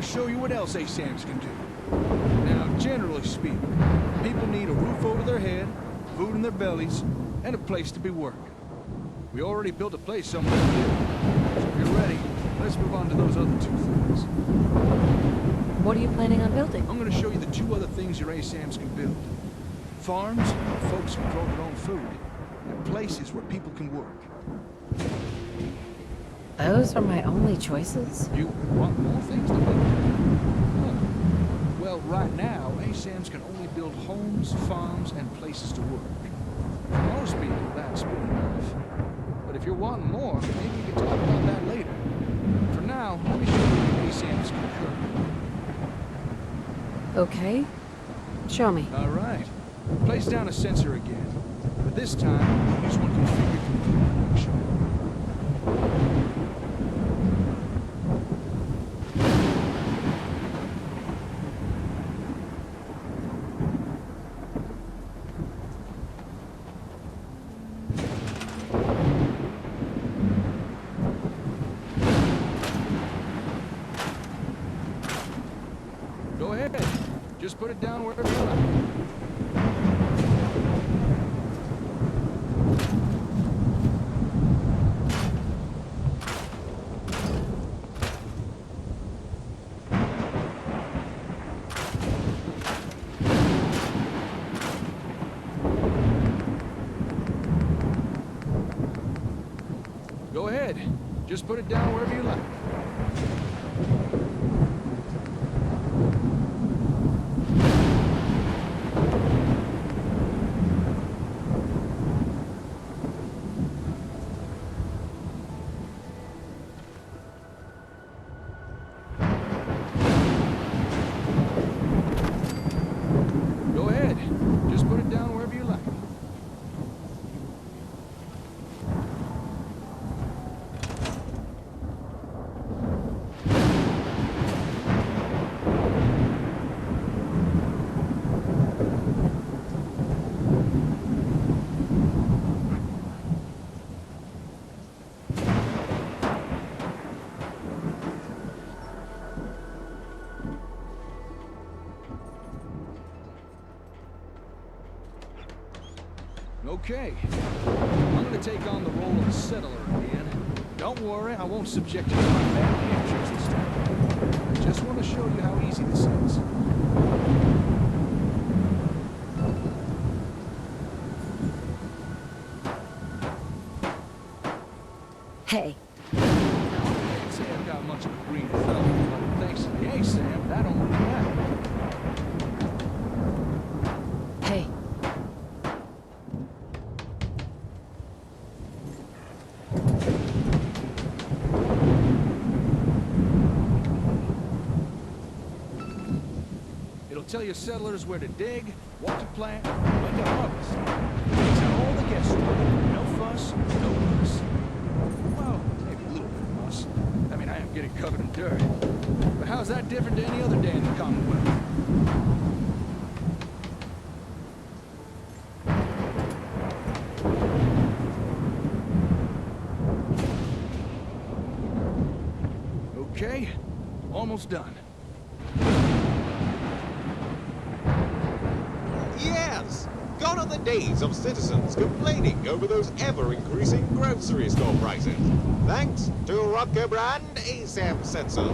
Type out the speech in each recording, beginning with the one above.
show you what else ASAMs can do. Now, generally speaking, people need a roof over their head, food in their bellies, and a place to be working. We already built a place somewhere to live. So if you're ready, let's move on to those other two things. What are you planning on building? I'm going to show you the two other things your ASAMs can build. Farms where folks can grow their own food, and places where people can work. Those are my only choices? You want more things to build? Huh. Well, right now, ASAMs can only build homes, farms, and places to work. For most people, that's good enough. But if you're wanting more, maybe we can talk about that later. For now, let me show you what ASAMs can cook. Okay. Show me. All right. Place down a sensor again. But this time, use one configured for food production. Go ahead. Just put it down wherever you like. Go ahead. Just put it down wherever you like. Go ahead. Just put it down wherever you like. Okay. I'm gonna take on the role of a settler again. Don't worry, I won't subject you to my bad handshakes this time. I just want to show you how easy this is. Hey. Now, I can't say I've got much of a green thumb, but thanks to the ASAM, that don't really matter. Hey. It'll tell your settlers where to dig, what to plant, when to harvest. It takes out all the guesswork. No fuss, no muss. Well, maybe a little bit of muss. I mean, I am getting covered in dirt. But how's that different to any other day in the Commonwealth? Okay, almost done. Yes! Gone are the days of citizens complaining over those ever-increasing grocery store prices. Thanks to Rocker brand ASAM sensors.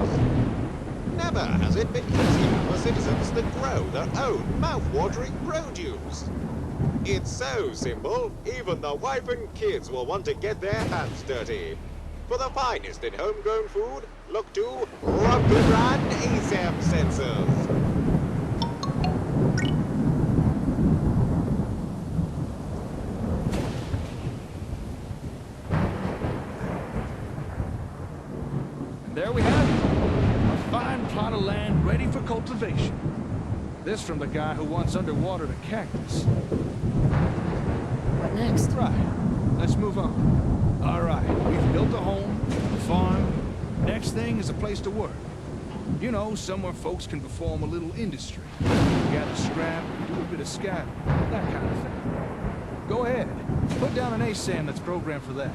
Never has it been easier for citizens to grow their own mouth-watering produce. It's so simple, even the wife and kids will want to get their hands dirty. For the finest in homegrown food, look to Rocker brand ASAM sensors. There we have it. A fine plot of land ready for cultivation. This from the guy who once underwatered a cactus. What next? Right. Let's move on. All right. We've built a home, a farm. Next thing is a place to work. You know, somewhere folks can perform a little industry. Gather scrap, do a bit of scavenging, that kind of thing. Go ahead. Put down an ASAM that's programmed for that.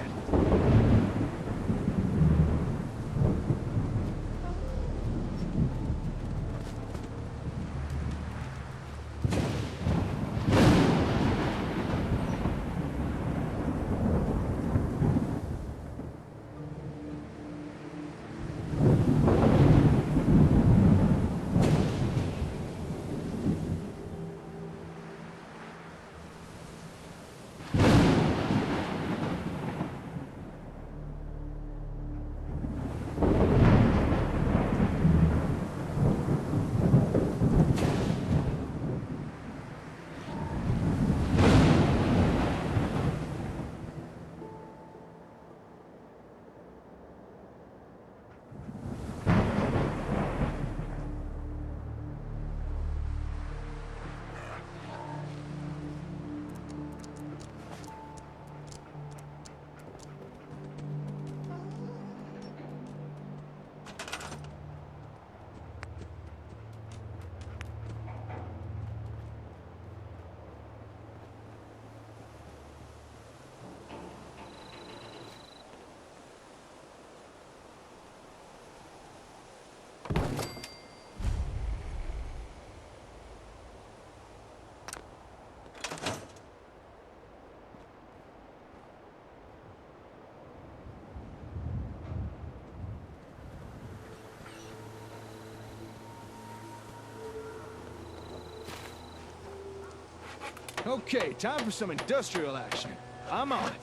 Okay, time for some industrial action. I'm on it.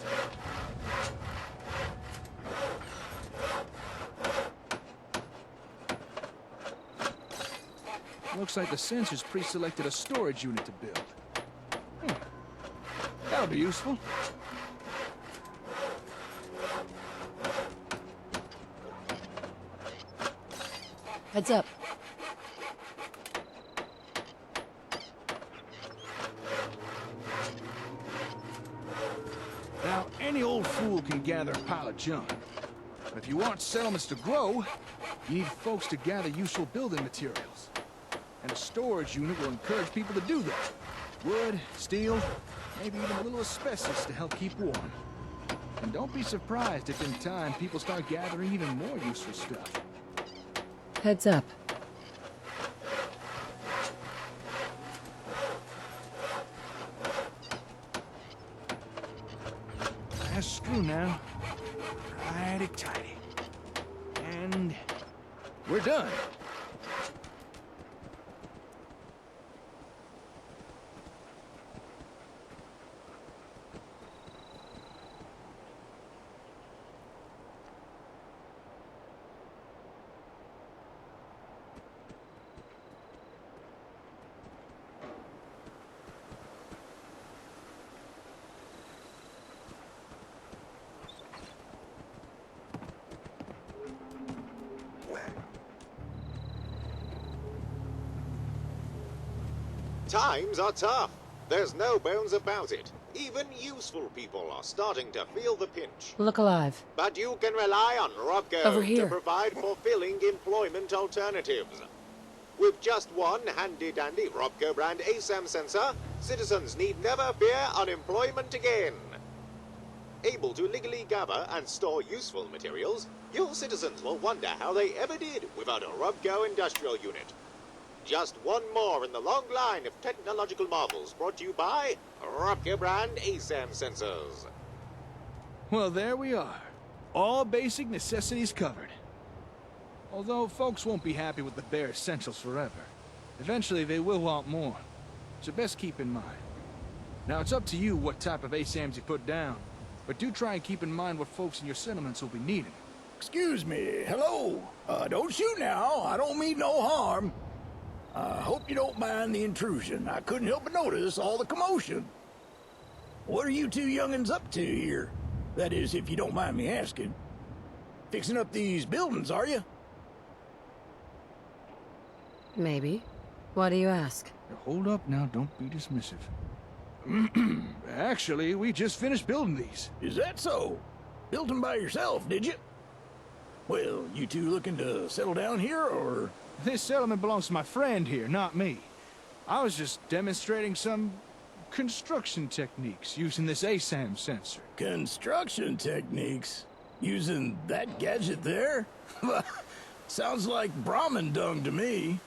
Looks like the sensors pre-selected a storage unit to build. That'll be useful. Heads up. Now, any old fool can gather a pile of junk. But if you want settlements to grow, you need folks to gather useful building materials. And a storage unit will encourage people to do that. Wood, steel, maybe even a little asbestos to help keep warm. And don't be surprised if in time people start gathering even more useful stuff. Heads up. Last screw now. Righty-tighty. And we're done. Times are tough. There's no bones about it. Even useful people are starting to feel the pinch. Look alive. But you can rely on Robco Over here. to provide fulfilling employment alternatives. With just one handy-dandy Robco brand ASAM sensor, citizens need never fear unemployment again. Able to legally gather and store useful materials, your citizens will wonder how they ever did without a Robco industrial unit. Just one more in the long line of technological marvels brought to you by Robco brand ASAM sensors. Well, there we are. All basic necessities covered. Although folks won't be happy with the bare essentials forever. Eventually they will want more. So best keep in mind. Now it's up to you what type of ASAMs you put down. But do try and keep in mind what folks in your settlements will be needing. Excuse me, hello. Don't shoot now, I don't mean no harm. Hope you don't mind the intrusion. I couldn't help but notice all the commotion. What are you two young'uns up to here? That is, if you don't mind me asking. Fixing up these buildings, are you? Maybe. Why do you ask? Now, hold up now, don't be dismissive. Actually, we just finished building these. Is that so? Built them by yourself, did you? Well, you two looking to settle down here, or...? This settlement belongs to my friend here, not me. I was just demonstrating some construction techniques using this ASAM sensor. Construction techniques? Using that gadget there? Sounds like Brahmin dung to me.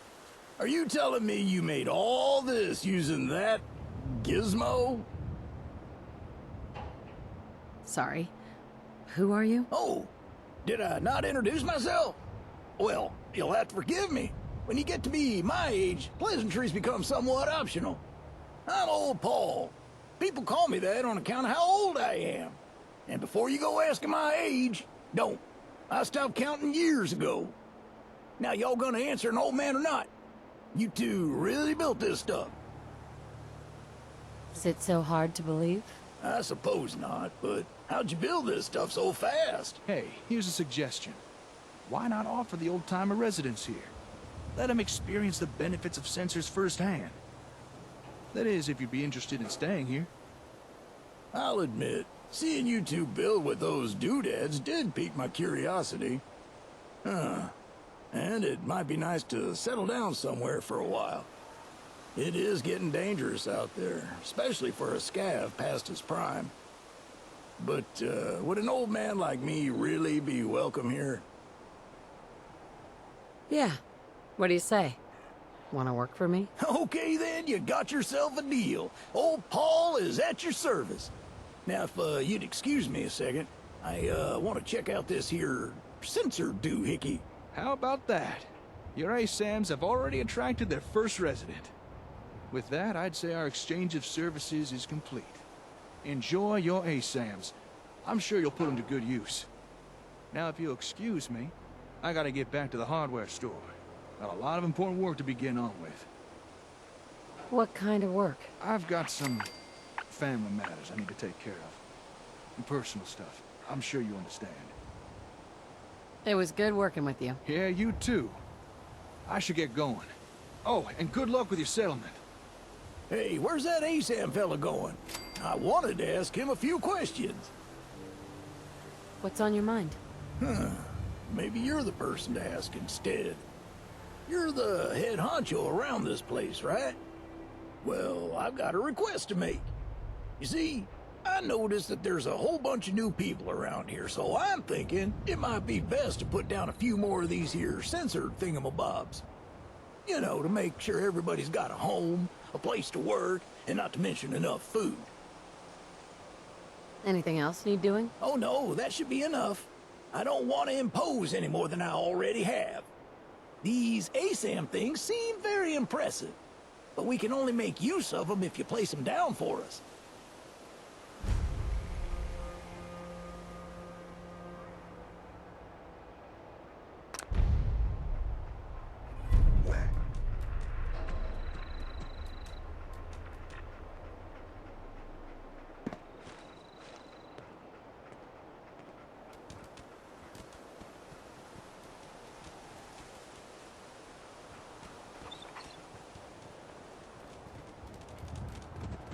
Are you telling me you made all this using that gizmo? Sorry. Who are you? Oh, did I not introduce myself? Well, you'll have to forgive me. When you get to be my age, pleasantries become somewhat optional. I'm Old Paul. People call me that on account of how old I am. And before you go asking my age, don't. I stopped counting years ago. Now y'all gonna answer an old man or not? You two really built this stuff? Is it so hard to believe? I suppose not, but how'd you build this stuff so fast? Hey, here's a suggestion. Why not offer the old-timer residents here? Let them experience the benefits of sensors firsthand. That is, if you'd be interested in staying here. I'll admit, seeing you two build with those doodads did pique my curiosity. And it might be nice to settle down somewhere for a while. It is getting dangerous out there, especially for a scav past his prime. But, would an old man like me really be welcome here? Yeah. What do you say? Want to work for me? Okay then, you got yourself a deal. Old Paul is at your service. Now, if you'd excuse me a second, I want to check out this here sensor doohickey. How about that? Your ASAMs have already attracted their first resident. With that, I'd say our exchange of services is complete. Enjoy your ASAMs. I'm sure you'll put them to good use. Now, if you'll excuse me, I gotta get back to the hardware store. Got a lot of important work to begin on with. What kind of work? I've got some family matters I need to take care of. And personal stuff. I'm sure you understand. It was good working with you. Yeah, you too. I should get going. Oh, and good luck with your settlement. Hey, where's that ASAM fella going? I wanted to ask him a few questions. What's on your mind? Maybe you're the person to ask instead. You're the head honcho around this place, right? Well, I've got a request to make. You see, I noticed that there's a whole bunch of new people around here, so I'm thinking it might be best to put down a few more of these here censored thingamabobs. You know, to make sure everybody's got a home, a place to work, and not to mention enough food. Anything else need doing? Oh no, that should be enough. I don't want to impose any more than I already have. These ASAM things seem very impressive, but we can only make use of them if you place them down for us.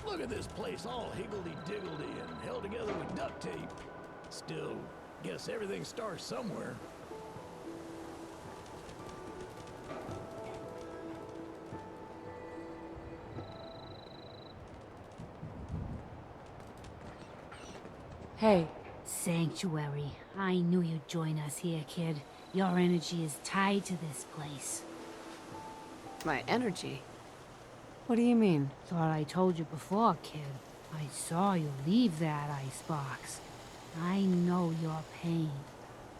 Look at this place all higgledy-diggledy and held together with duct tape. Still, guess everything starts somewhere. Hey, Sanctuary. I knew you'd join us here, kid. Your energy is tied to this place. my energy. What do you mean? Thought I told you before, kid. I saw you leave that icebox. I know your pain.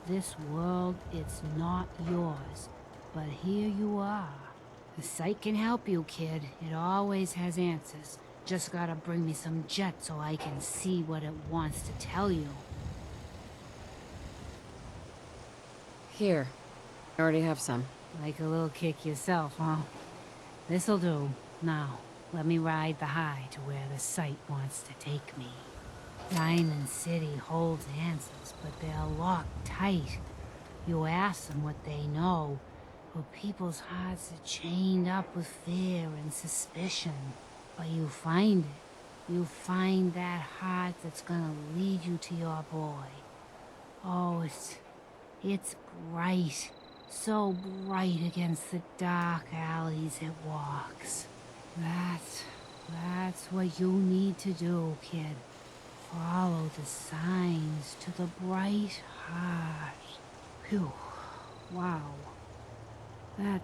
This world, it's not yours. But here you are. The site can help you, kid. It always has answers. Just gotta bring me some jet so I can see what it wants to tell you. Here. I already have some. Like a little kick yourself, huh? This'll do. Now, let me ride the high to where the site wants to take me. Diamond City holds answers, but they're locked tight. You ask them what they know, but people's hearts are chained up with fear and suspicion. But you find it. You find that heart that's gonna lead you to your boy. Oh, it's bright. So bright against the dark alleys it walks. That's what you need to do, kid. Follow the signs to the bright heart. Phew. Wow. That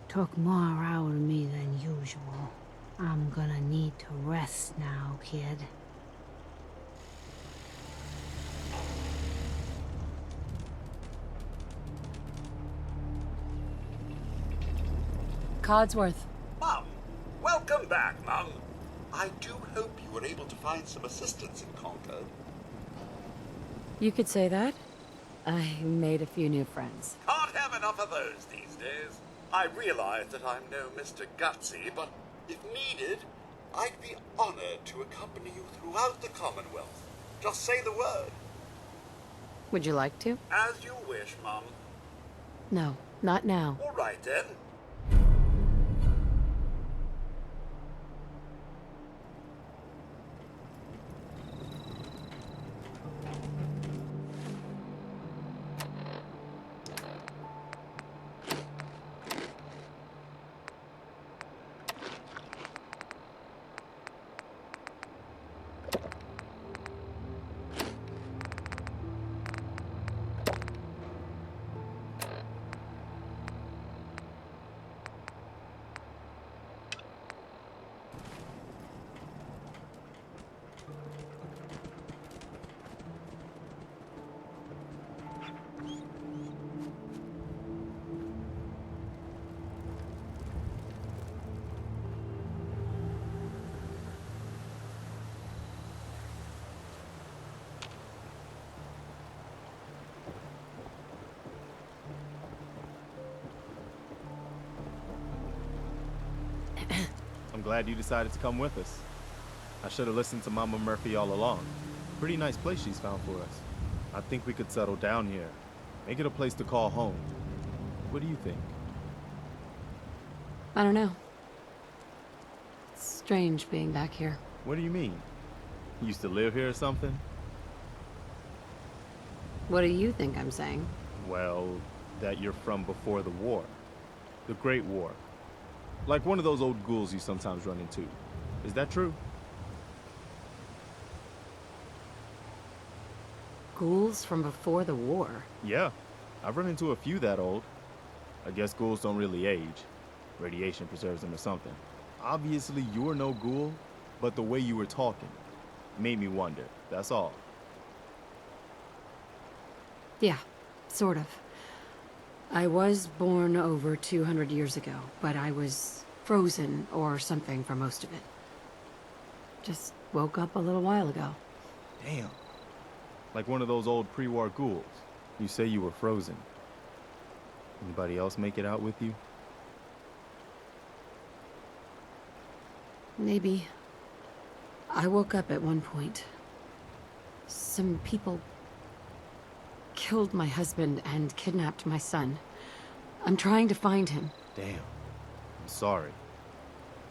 took more out of me than usual. I'm gonna need to rest now, kid. Codsworth. Mum, welcome back, Mum. I do hope you were able to find some assistance in Concord. You could say that. I made a few new friends. Can't have enough of those these days. I realize that I'm no Mr. Gutsy, but if needed, I'd be honored to accompany you throughout the Commonwealth. Just say the word. Would you like to? As you wish, Mum. No, not now. All right, then. I'm glad you decided to come with us. I should have listened to Mama Murphy all along. Pretty nice place she's found for us. I think we could settle down here. Make it a place to call home. What do you think? I don't know. It's strange being back here. What do you mean? You used to live here or something? What do you think I'm saying? Well, that you're from before the war. The Great War. Like one of those old ghouls you sometimes run into. Is that true? Ghouls from before the war? Yeah, I've run into a few that old. I guess ghouls don't really age. Radiation preserves them or something. Obviously, you're no ghoul, but the way you were talking made me wonder, that's all. Yeah, sort of. I was born over 200 years ago, but I was frozen or something for most of it. Just woke up a little while ago. Damn. Like one of those old pre-war ghouls. You say you were frozen. Anybody else make it out with you? Maybe. I woke up at one point. Some people killed my husband and kidnapped my son. I'm trying to find him. Damn. I'm sorry.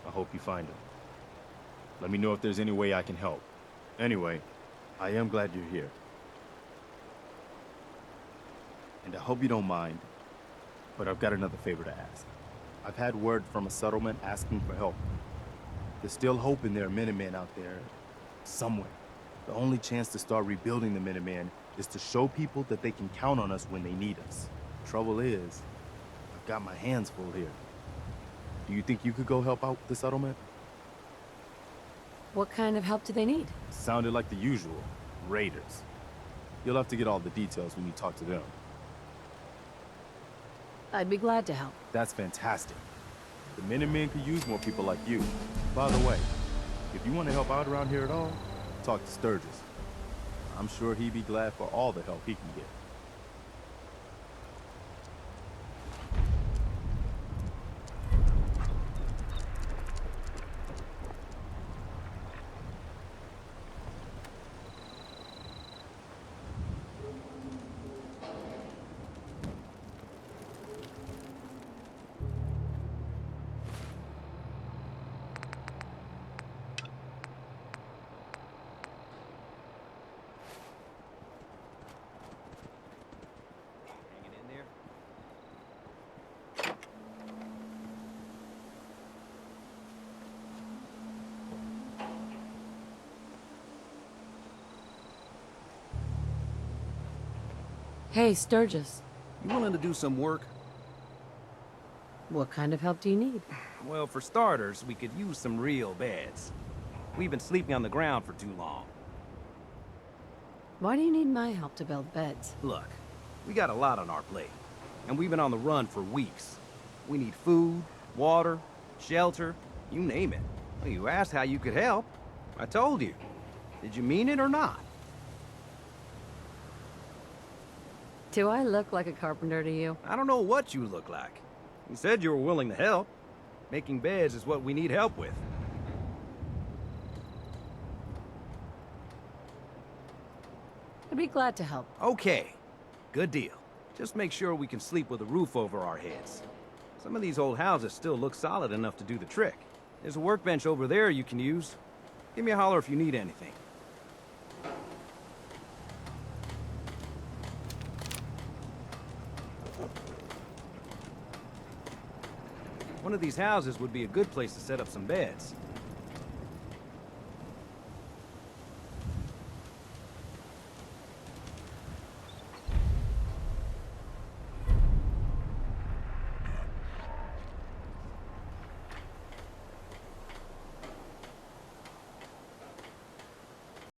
I hope you find him. Let me know if there's any way I can help. Anyway, I am glad you're here. And I hope you don't mind, but I've got another favor to ask. I've had word from a settlement asking for help. There's still hope in there are Minutemen out there, somewhere. The only chance to start rebuilding the Minutemen is to show people that they can count on us when they need us. Trouble is, I've got my hands full here. Do you think you could go help out the settlement? What kind of help do they need? Sounded like the usual, raiders. You'll have to get all the details when you talk to them. I'd be glad to help. That's fantastic. The Minutemen could use more people like you. By the way, if you want to help out around here at all, talk to Sturgis. I'm sure he'd be glad for all the help he can get. Hey, Sturgis. You willing to do some work? What kind of help do you need? Well, for starters, we could use some real beds. We've been sleeping on the ground for too long. Why do you need my help to build beds? Look, we got a lot on our plate, and we've been on the run for weeks. We need food, water, shelter, you name it. Well, you asked how you could help. I told you. Did you mean it or not? Do I look like a carpenter to you? I don't know what you look like. You said you were willing to help. Making beds is what we need help with. I'd be glad to help. Okay, good deal. Just make sure we can sleep with a roof over our heads. Some of these old houses still look solid enough to do the trick. There's a workbench over there you can use. Give me a holler if you need anything. One of these houses would be a good place to set up some beds.